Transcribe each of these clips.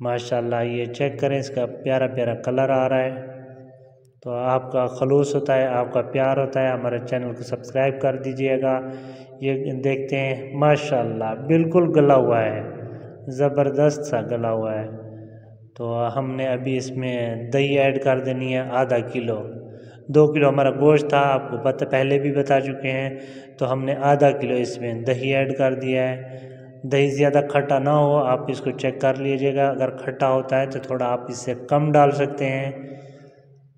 माशाल्लाह ये चेक करें, इसका प्यारा प्यारा कलर आ रहा है। तो आपका खलूस होता है, आपका प्यार होता है, हमारे चैनल को सब्सक्राइब कर दीजिएगा। ये देखते हैं माशाल्लाह बिल्कुल गला हुआ है, ज़बरदस्त सा गला हुआ है। तो हमने अभी इसमें दही ऐड कर देनी है आधा किलो। 2 किलो हमारा गोश्त था, आपको पहले भी बता चुके हैं। तो हमने आधा किलो इसमें दही ऐड कर दिया है। दही ज़्यादा खट्टा ना हो, आप इसको चेक कर लीजिएगा। अगर खट्टा होता है तो थोड़ा आप इससे कम डाल सकते हैं।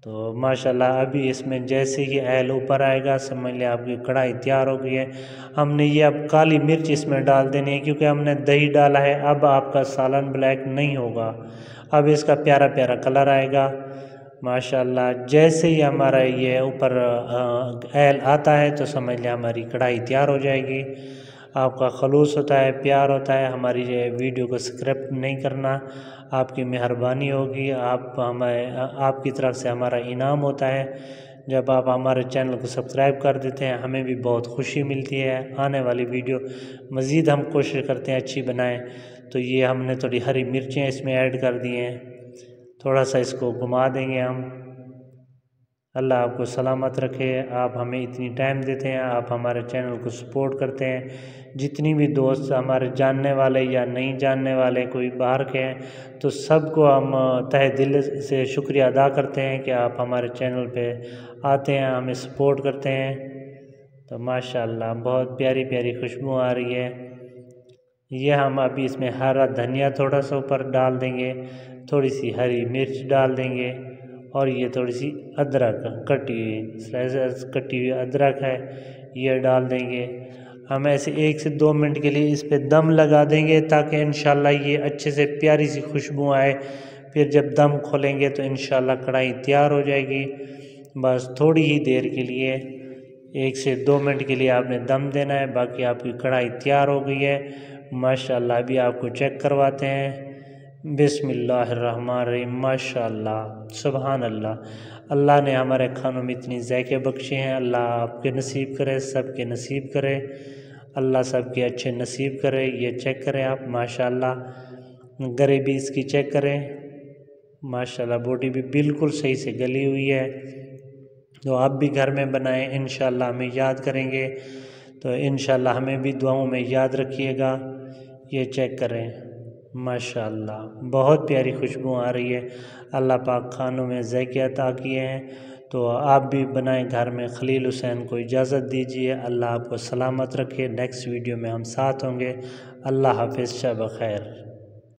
तो माशाल्लाह अभी इसमें जैसे ही ऐल ऊपर आएगा समझ लिया आपकी कढ़ाई तैयार हो गई है। हमने ये अब काली मिर्च इसमें डाल देनी है, क्योंकि हमने दही डाला है। अब आपका सालन ब्लैक नहीं होगा, अब इसका प्यारा प्यारा कलर आएगा माशाल्लाह। जैसे ही हमारा ये ऊपर ऐल आता है तो समझ लिया हमारी कढ़ाई तैयार हो जाएगी। आपका खलूस होता है, प्यार होता है, हमारी ये वीडियो को स्क्रिप्ट नहीं करना, आपकी मेहरबानी होगी। आप हमें, आपकी तरफ से हमारा इनाम होता है जब आप हमारे चैनल को सब्सक्राइब कर देते हैं, हमें भी बहुत खुशी मिलती है। आने वाली वीडियो मज़ीद हम कोशिश करते हैं अच्छी बनाएं। तो ये हमने थोड़ी हरी मिर्चें इसमें ऐड कर दी हैं, थोड़ा सा इसको घुमा देंगे हम। अल्लाह आपको सलामत रखे, आप हमें इतनी टाइम देते हैं, आप हमारे चैनल को सपोर्ट करते हैं। जितनी भी दोस्त हमारे जानने वाले या नहीं जानने वाले कोई बाहर के हैं, तो सबको हम तहे दिल से शुक्रिया अदा करते हैं कि आप हमारे चैनल पे आते हैं, हमें सपोर्ट करते हैं। तो माशाल्लाह बहुत प्यारी प्यारी खुशबू आ रही है। ये हम अभी इसमें हरा धनिया थोड़ा सा ऊपर डाल देंगे, थोड़ी सी हरी मिर्च डाल देंगे, और ये थोड़ी सी अदरक कटी हुई अदरक है ये डाल देंगे। हम ऐसे 1 से 2 मिनट के लिए इस पे दम लगा देंगे, ताकि इंशाल्लाह ये अच्छे से प्यारी सी खुशबू आए। फिर जब दम खोलेंगे तो इंशाल्लाह कढ़ाई तैयार हो जाएगी। बस थोड़ी ही देर के लिए 1 से 2 मिनट के लिए आपने दम देना है, बाकी आपकी कढ़ाई तैयार हो गई है माशाल्लाह। अभी आपको चेक करवाते हैं। बिस्मिल्लाहिर्रहमानिर्रहीम, माशाल्लाह सुभान अल्लाह। अल्लाह ने हमारे खानों में इतनी ज़ायके बख्शे हैं, अल्लाह आपके नसीब करे, सबके नसीब करे, अल्लाह सबके अच्छे नसीब करे। ये चेक करें आप माशाल्लाह, गरे भी इसकी चेक करें माशाल्लाह, बॉडी भी बिल्कुल सही से गली हुई है। तो आप भी घर में बनाएं, इंशाल्लाह हमें याद करेंगे। तो इंशाल्लाह हमें भी दुआओं में याद रखिएगा। ये चेक करें माशाल्लाह, बहुत प्यारी खुशबू आ रही है। अल्लाह पाक खानों में ज़ायके अता किए हैं, तो आप भी बनाएं घर में। खलील हुसैन को इजाज़त दीजिए, अल्लाह आपको सलामत रखे। नेक्स्ट वीडियो में हम साथ होंगे। अल्लाह हाफ़िज़, शब खैर।